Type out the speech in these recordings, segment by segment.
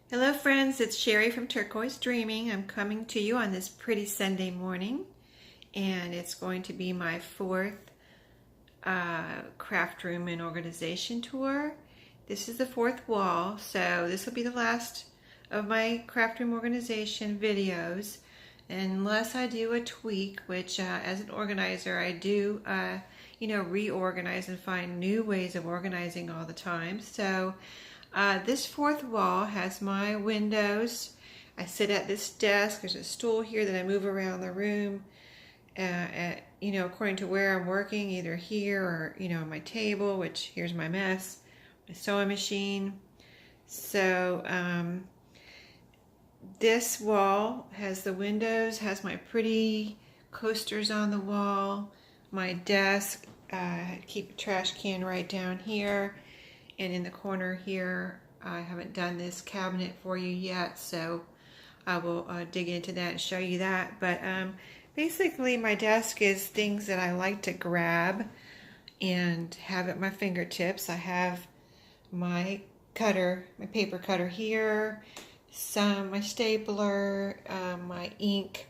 Hello friends, it's Sherry from Turquoise Dreaming. I'm coming to you on this pretty Sunday morning, and it's going to be my fourth craft room and organization tour. This is the fourth wall, so this will be the last of my craft room organization videos, unless I do a tweak, which as an organizer I do reorganize and find new ways of organizing all the time. So this fourth wall has my windows. I sit at this desk. There's a stool here that I move around the room, according to where I'm working, either here or, on my table, which here's my mess, my sewing machine. So this wall has the windows, has my pretty coasters on the wall, my desk, keep a trash can right down here. And in the corner here, I haven't done this cabinet for you yet, so I will dig into that and show you that. But basically my desk is things that I like to grab and have at my fingertips. I have my cutter, my paper cutter here, my stapler, my ink,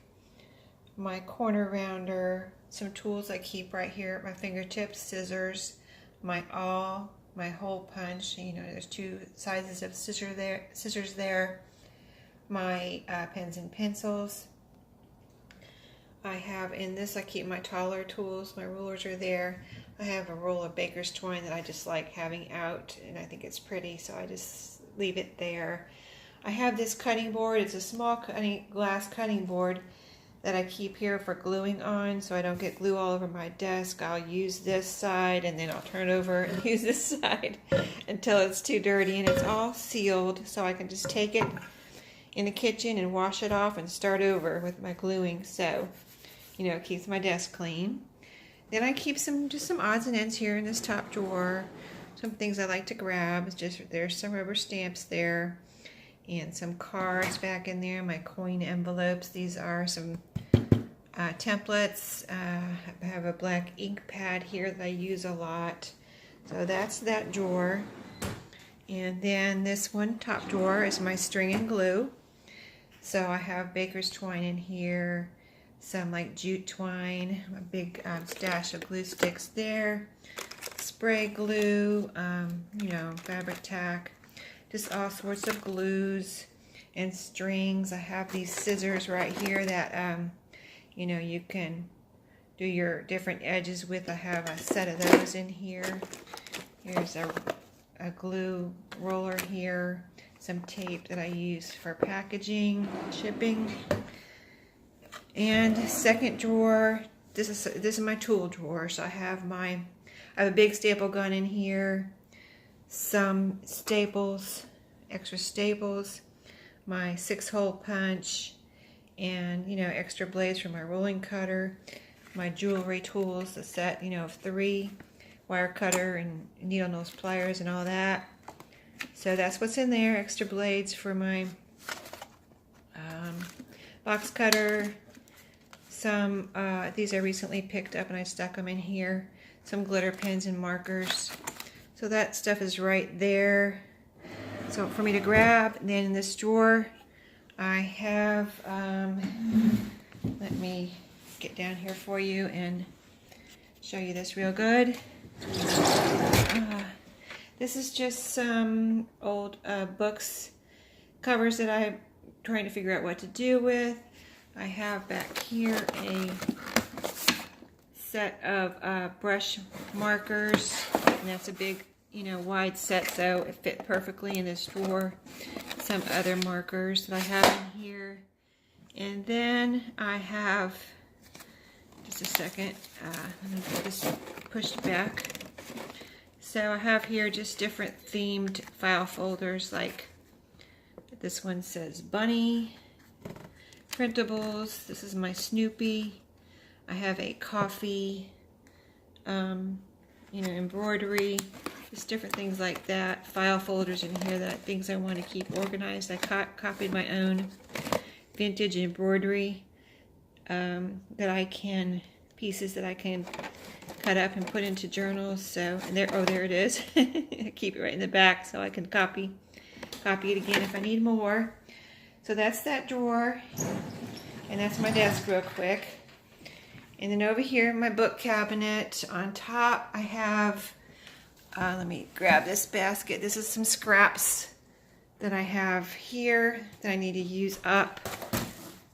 my corner rounder, some tools I keep right here at my fingertips, scissors, my awl, my hole punch. There's two sizes of scissors there. My pens and pencils. I have in this, I keep my taller tools. My rulers are there. I have a roll of baker's twine that I just like having out, and I think it's pretty, so I just leave it there. I have this cutting board. It's a small glass cutting board that I keep here for gluing on, so I don't get glue all over my desk. I'll use this side and then I'll turn over and use this side until it's too dirty, and it's all sealed, so I can just take it in the kitchen and wash it off and start over with my gluing. So it keeps my desk clean. Then I keep just some odds and ends here in this top drawer, some things I like to grab. There's some rubber stamps there and some cards back in there, my coin envelopes. These are some templates. I have a black ink pad here that I use a lot. So that's that drawer. And then this one top drawer is my string and glue. So I have baker's twine in here, some like jute twine, a big stash of glue sticks there, spray glue, fabric tack, just all sorts of glues and strings. I have these scissors right here that you can do your different edges with. I have a set of those in here. Here's a glue roller here, some tape that I use for packaging, shipping. And second drawer, this is my tool drawer. So I have a big staple gun in here, some staples, extra staples, my 6-hole punch, and extra blades for my rolling cutter, my jewelry tools, a set of 3, wire cutter and needle nose pliers and all that. So that's what's in there. Extra blades for my box cutter. Some these I recently picked up and I stuck them in here. Some glitter pens and markers. So that stuff is right there. So for me to grab. And then in this drawer I have, let me get down here for you and show you this real good. This is just some old books, covers that I'm trying to figure out what to do with. I have back here a set of brush markers, and that's a big, wide set, so it fit perfectly in this drawer. Some other markers that I have in here. And then I have, just a second, let me get this pushed back. So I have here just different themed file folders, like this one says Bunny, printables. This is my Snoopy. I have a coffee, embroidery, just different things like that. File folders in here, things I want to keep organized. I copied my own vintage embroidery pieces that I can cut up and put into journals. So, and there it is. I keep it right in the back so I can copy copy it again if I need more. So that's that drawer, and that's my desk real quick. And then over here in my book cabinet, on top I have, let me grab this basket. This is some scraps that I have here that I need to use up,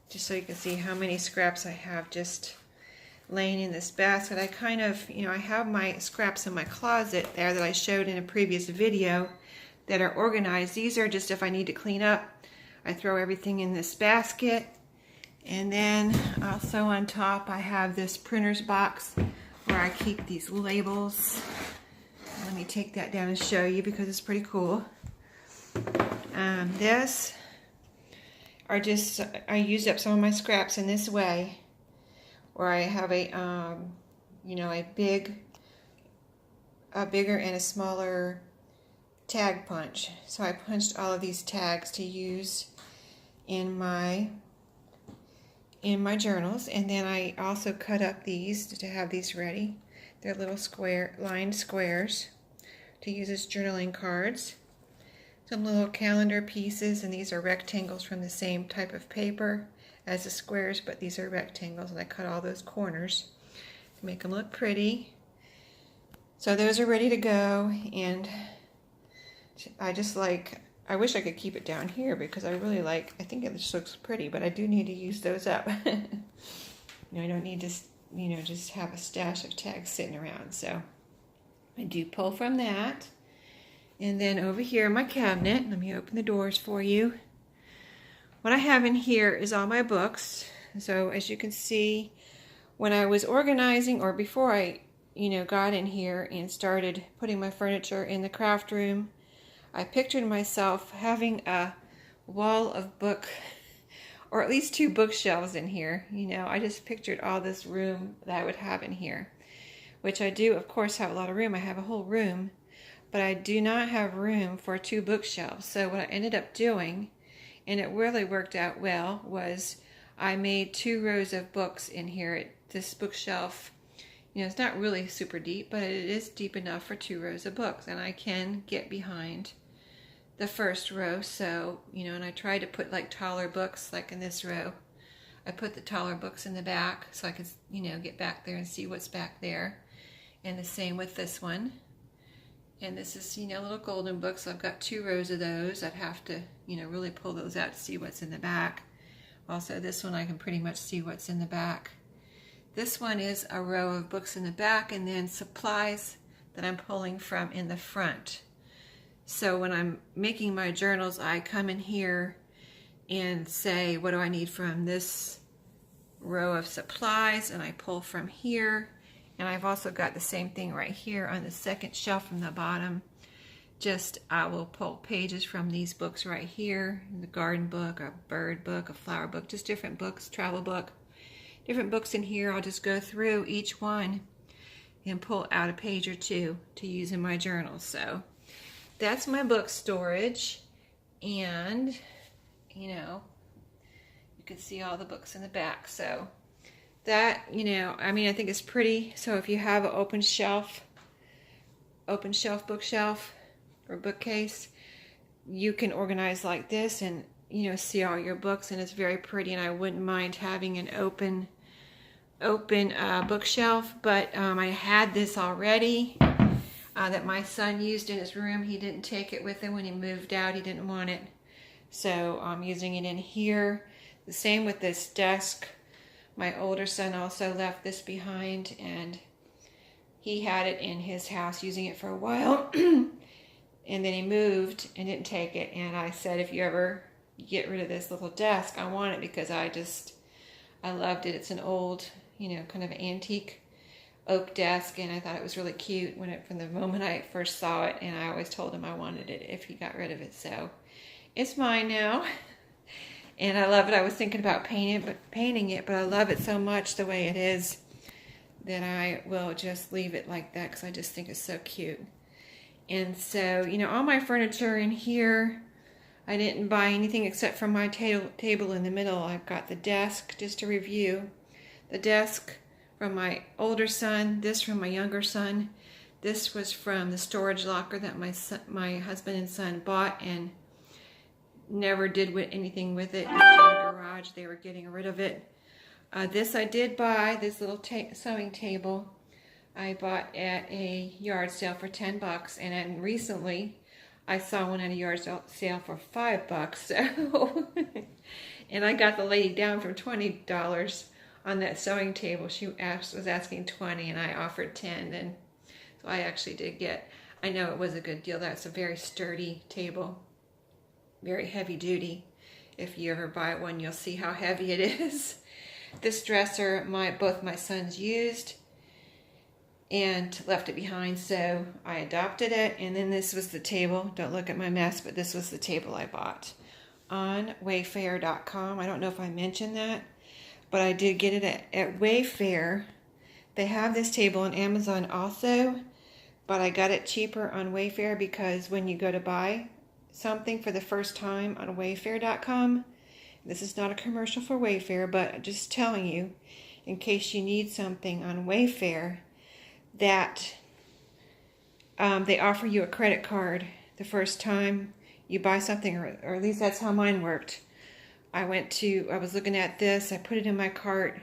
just so you can see how many scraps I have just laying in this basket. I kind of, I have my scraps in my closet there that I showed in a previous video that are organized. These are just if I need to clean up, I throw everything in this basket. And then also on top I have this printer's box where I keep these labels. Let me take that down and show you because it's pretty cool. This are just, I used up some of my scraps in this way, where I have a, a bigger and a smaller tag punch. So I punched all of these tags to use in my journals, and then I also cut up these to have these ready. They're little square lined squares to use as journaling cards. Some little calendar pieces, and these are rectangles from the same type of paper as the squares, but these are rectangles, and I cut all those corners to make them look pretty. So those are ready to go, and I wish I could keep it down here because I really I think it just looks pretty, but I do need to use those up. I don't need to, just have a stash of tags sitting around. So I do pull from that. And then over here in my cabinet, let me open the doors for you. What I have in here is all my books. So as you can see, when I was organizing, or before I, got in here and started putting my furniture in the craft room, I pictured myself having a wall of book, or at least 2 bookshelves in here. I just pictured all this room that I would have in here, which I do, of course, have a lot of room. I have a whole room, but I do not have room for 2 bookshelves. So what I ended up doing, and it really worked out well, was I made 2 rows of books in here. This bookshelf, it's not really super deep, but it is deep enough for 2 rows of books, and I can get behind the first row. So, and I try to put taller books, like in this row. I put the taller books in the back so I could, get back there and see what's back there. And the same with this one. And this is, little golden books. So I've got 2 rows of those. I'd have to, really pull those out to see what's in the back. Also, this one I can pretty much see what's in the back. This one is a row of books in the back, and then supplies that I'm pulling from in the front. So when I'm making my journals, I come in here and say, what do I need from this row of supplies? And I pull from here. And I've also got the same thing right here on the second shelf from the bottom. Just, I will pull pages from these books right here. The garden book, a bird book, a flower book, just different books, travel book. Different books in here. I'll just go through each one and pull out a page or 2 to use in my journal. So that's my book storage, and you can see all the books in the back. So that, I think it's pretty. So if you have an open shelf bookshelf or bookcase, you can organize like this and see all your books, and it's very pretty. And I wouldn't mind having an open bookshelf, but I had this already that my son used in his room. He didn't take it with him when he moved out. He didn't want it, so I'm using it in here. The same with this desk. My older son also left this behind, and he had it in his house, using it for a while. And then he moved and didn't take it, and I said, if you ever get rid of this little desk, I want it, because I loved it. It's an old, kind of antique oak desk, and I thought it was really cute from the moment I first saw it, and I always told him I wanted it if he got rid of it. So it's mine now, and I love it. I was thinking about painting it, but I love it so much the way it is that I will just leave it like that, because I just think it's so cute. And so, all my furniture in here, I didn't buy anything except for my table in the middle. I've got the desk, just to review. The desk from my older son, this from my younger son. This was from the storage locker that my husband and son bought and never did anything with it. It was in the garage. They were getting rid of it. This I did buy, this little sewing table. I bought at a yard sale for 10 bucks, and then recently I saw one at a yard sale for $5. So, and I got the lady down from $20 on that sewing table. She was asking 20, and I offered 10. And so I actually did get. I know it was a good deal. That's a very sturdy table, very heavy duty. If you ever buy one, you'll see how heavy it is. This dresser, both my sons used and left it behind, so I adopted it. And then this was the table. Don't look at my mess, but this was the table I bought on Wayfair.com. I don't know if I mentioned that, but I did get it at Wayfair. They have this table on Amazon also, but I got it cheaper on Wayfair because when you go to buy something for the first time on Wayfair.com, this is not a commercial for Wayfair, but just telling you, in case you need something on Wayfair, that they offer you a credit card the first time you buy something, or at least that's how mine worked. I was looking at this, I put it in my cart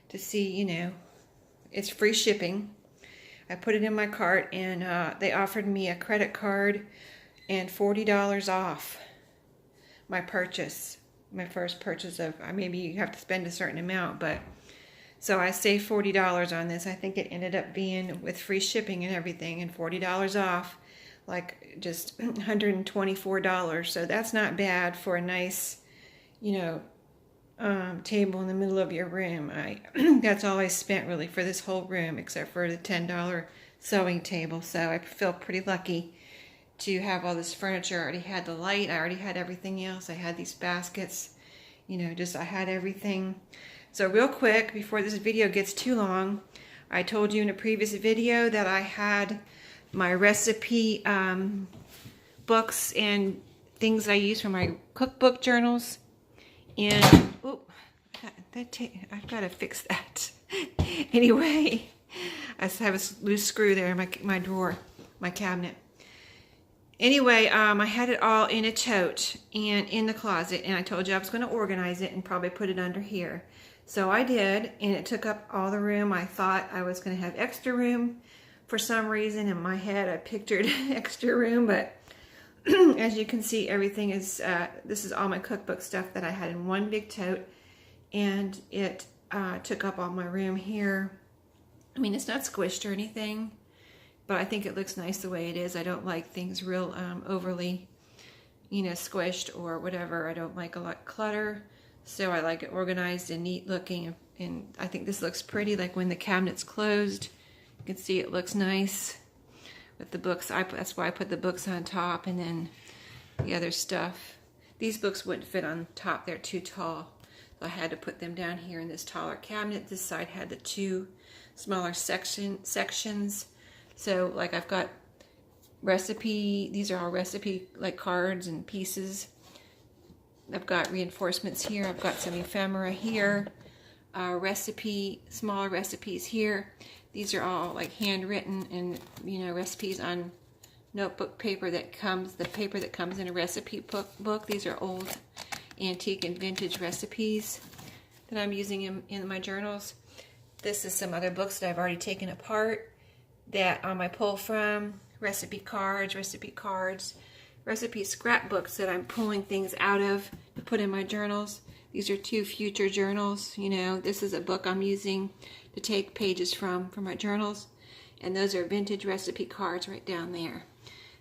to see, you know, it's free shipping. I put it in my cart, and they offered me a credit card and $40 off my purchase. My first purchase of, maybe you have to spend a certain amount, but so I saved $40 on this. I think it ended up being, with free shipping and everything, and $40 off, like just $124. So that's not bad for a nice, you know, table in the middle of your room. That's all I spent really for this whole room, except for the $10 sewing table. So I feel pretty lucky to have all this furniture. I already had the light. I already had everything else. I had these baskets, you know, I had everything. So real quick, before this video gets too long, I told you in a previous video that I had my recipe books and things I use for my cookbook journals. And, oh, I've got to fix that. Anyway, I have a loose screw there in my drawer, my cabinet. Anyway, I had it all in a tote and in the closet, and I told you I was going to organize it and probably put it under here. So I did, and it took up all the room. I thought I was going to have extra room. For some reason in my head, I pictured extra room, but as you can see, everything is, this is all my cookbook stuff that I had in one big tote, and it took up all my room here. I mean, it's not squished or anything, but I think it looks nice the way it is. I don't like things real overly, you know, squished or whatever. I don't like a lot of clutter, so I like it organized and neat looking. And I think this looks pretty, like when the cabinet's closed. You can see it looks nice with the books. That's why I put the books on top, and then the other stuff. These books wouldn't fit on top. They're too tall. So I had to put them down here in this taller cabinet. This side had the two smaller sections. So, like, I've got recipe, these are all recipe, like, cards and pieces. I've got reinforcements here. I've got some ephemera here. Smaller recipes here. These are all, like, handwritten and, you know, recipes on notebook paper the paper that comes in a recipe book. These are old antique and vintage recipes that I'm using in my journals. This is some other books that I've already taken apart that I pull from, recipe cards, recipe scrapbooks that I'm pulling things out of to put in my journals. These are two future journals. You know, this is a book I'm using to take pages from for my journals, and those are vintage recipe cards right down there.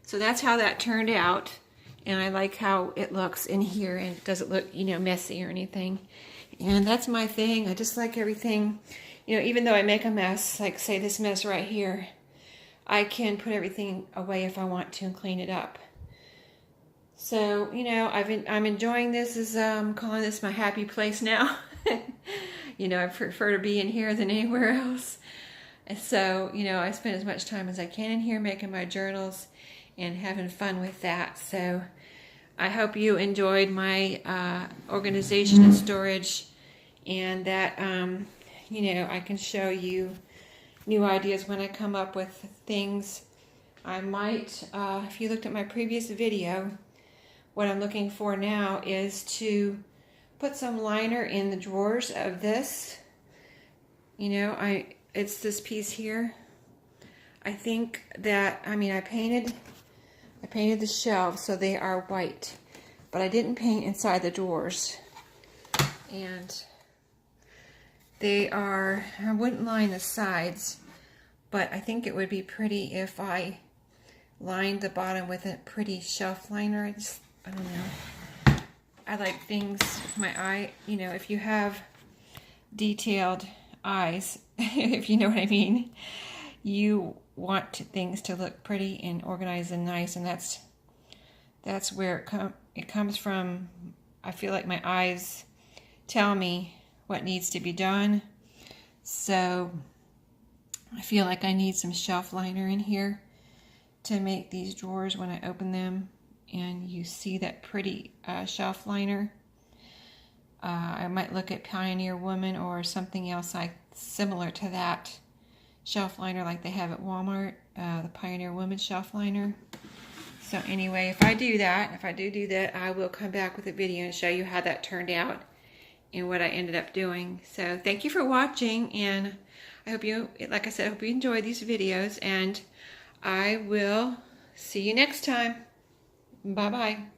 So that's how that turned out, and I like how it looks in here, and it doesn't look, you know, messy or anything. And that's my thing. I just like everything, you know, even though I make a mess, like say this mess right here, I can put everything away if I want to and clean it up. So, you know, I'm enjoying this. I'm calling this my happy place now. You know, I prefer to be in here than anywhere else. And so, you know, I spend as much time as I can in here making my journals and having fun with that. So I hope you enjoyed my organization and storage, and that, you know, I can show you new ideas when I come up with things. I might, if you looked at my previous video, what I'm looking for now is to put some liner in the drawers of this. You know, it's this piece here. I think that, I mean, I painted the shelves so they are white, but I didn't paint inside the drawers. And they are, I wouldn't line the sides, but I think it would be pretty if I lined the bottom with a pretty shelf liner. I don't know. I like things, my eye, you know, if you have detailed eyes, if you know what I mean, you want things to look pretty and organized and nice, and that's where it comes from. I feel like my eyes tell me what needs to be done, so I feel like I need some shelf liner in here to make these drawers when I open them, and you see that pretty shelf liner. I might look at Pioneer Woman or something else like similar to that shelf liner like they have at Walmart, the Pioneer Woman shelf liner. So anyway, if I do that, I will come back with a video and show you how that turned out and what I ended up doing. So thank you for watching, and I hope you, like I said, I hope you enjoyed these videos, and I will see you next time. Bye-bye.